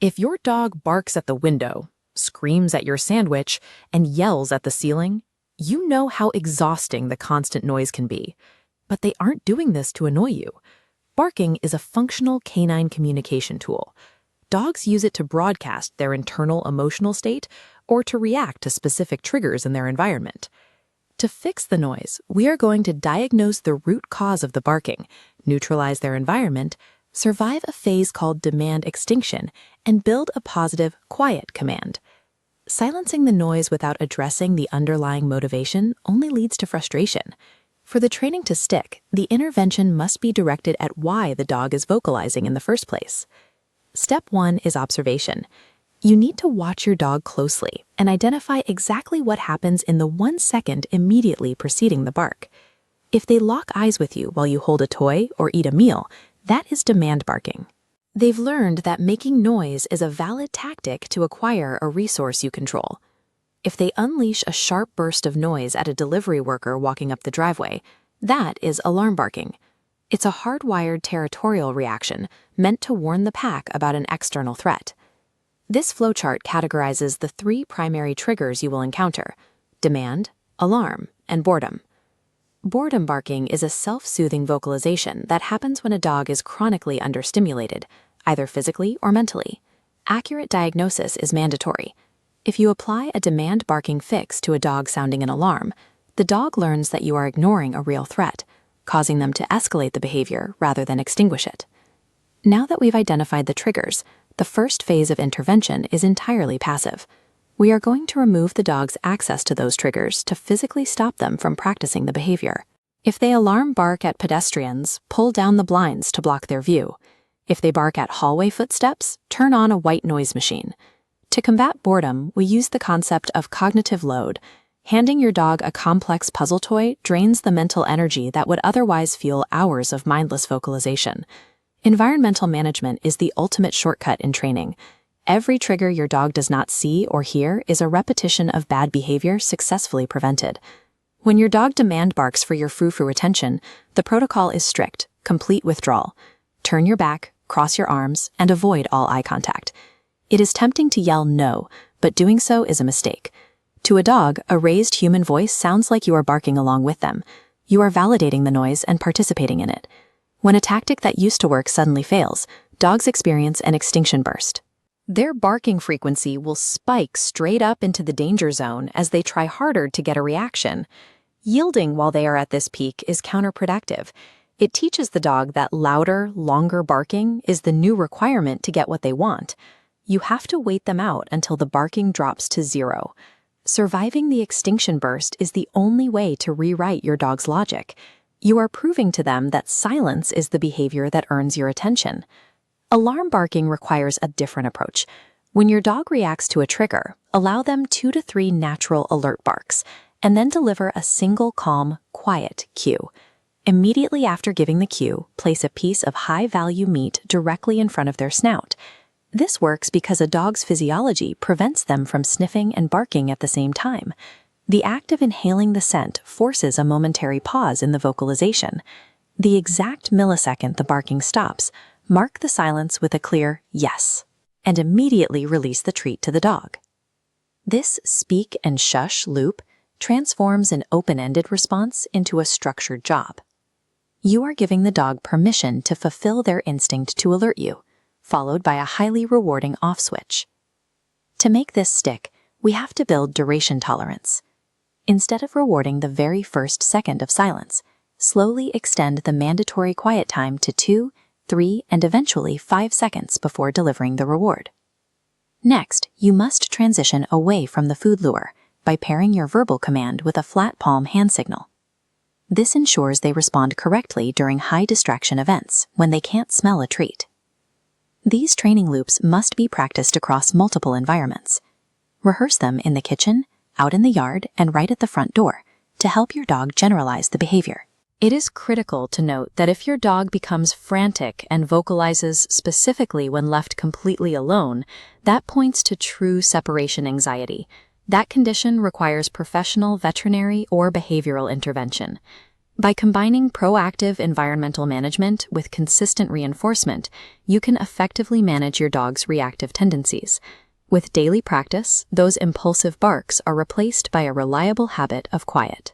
If your dog barks at the window, screams at your sandwich, and yells at the ceiling, you know how exhausting the constant noise can be. But they aren't doing this to annoy you. Barking is a functional canine communication tool. Dogs use it to broadcast their internal emotional state or to react to specific triggers in their environment. To fix the noise, we are going to diagnose the root cause of the barking, neutralize their environment, survive a phase called demand extinction, and build a positive, quiet command. Silencing the noise without addressing the underlying motivation only leads to frustration. For the training to stick, the intervention must be directed at why the dog is vocalizing in the first place. Step 1 is observation. You need to watch your dog closely and identify exactly what happens in the 1 second immediately preceding the bark. If they lock eyes with you while you hold a toy or eat a meal, that is demand barking. They've learned that making noise is a valid tactic to acquire a resource you control. If they unleash a sharp burst of noise at a delivery worker walking up the driveway, that is alarm barking. It's a hardwired territorial reaction meant to warn the pack about an external threat. This flowchart categorizes the 3 primary triggers you will encounter: demand, alarm, and boredom. Boredom barking is a self-soothing vocalization that happens when a dog is chronically understimulated, either physically or mentally. Accurate diagnosis is mandatory. If you apply a demand barking fix to a dog sounding an alarm, the dog learns that you are ignoring a real threat, causing them to escalate the behavior rather than extinguish it. Now that we've identified the triggers, the first phase of intervention is entirely passive. We are going to remove the dog's access to those triggers to physically stop them from practicing the behavior. If they alarm bark at pedestrians, pull down the blinds to block their view. If they bark at hallway footsteps, turn on a white noise machine. To combat boredom, we use the concept of cognitive load. Handing your dog a complex puzzle toy drains the mental energy that would otherwise fuel hours of mindless vocalization. Environmental management is the ultimate shortcut in training. Every trigger your dog does not see or hear is a repetition of bad behavior successfully prevented. When your dog demand barks for your frou-frou attention, the protocol is strict: complete withdrawal. Turn your back, cross your arms, and avoid all eye contact. It is tempting to yell no, but doing so is a mistake. To a dog, a raised human voice sounds like you are barking along with them. You are validating the noise and participating in it. When a tactic that used to work suddenly fails, dogs experience an extinction burst. Their barking frequency will spike straight up into the danger zone as they try harder to get a reaction. Yielding while they are at this peak is counterproductive. It teaches the dog that louder, longer barking is the new requirement to get what they want. You have to wait them out until the barking drops to 0. Surviving the extinction burst is the only way to rewrite your dog's logic. You are proving to them that silence is the behavior that earns your attention. Alarm barking requires a different approach. When your dog reacts to a trigger, allow them 2 to 3 natural alert barks, and then deliver a single calm, quiet cue. Immediately after giving the cue, place a piece of high-value meat directly in front of their snout. This works because a dog's physiology prevents them from sniffing and barking at the same time. The act of inhaling the scent forces a momentary pause in the vocalization. The exact millisecond the barking stops, mark the silence with a clear yes, and immediately release the treat to the dog. This speak and shush loop transforms an open-ended response into a structured job. You are giving the dog permission to fulfill their instinct to alert you, followed by a highly rewarding off switch. To make this stick, we have to build duration tolerance. Instead of rewarding the very first second of silence, slowly extend the mandatory quiet time to 2, 3, and eventually 5 seconds before delivering the reward. Next, you must transition away from the food lure by pairing your verbal command with a flat palm hand signal. This ensures they respond correctly during high distraction events when they can't smell a treat. These training loops must be practiced across multiple environments. Rehearse them in the kitchen, out in the yard, and right at the front door to help your dog generalize the behavior. It is critical to note that if your dog becomes frantic and vocalizes specifically when left completely alone, that points to true separation anxiety. That condition requires professional veterinary or behavioral intervention. By combining proactive environmental management with consistent reinforcement, you can effectively manage your dog's reactive tendencies. With daily practice, those impulsive barks are replaced by a reliable habit of quiet.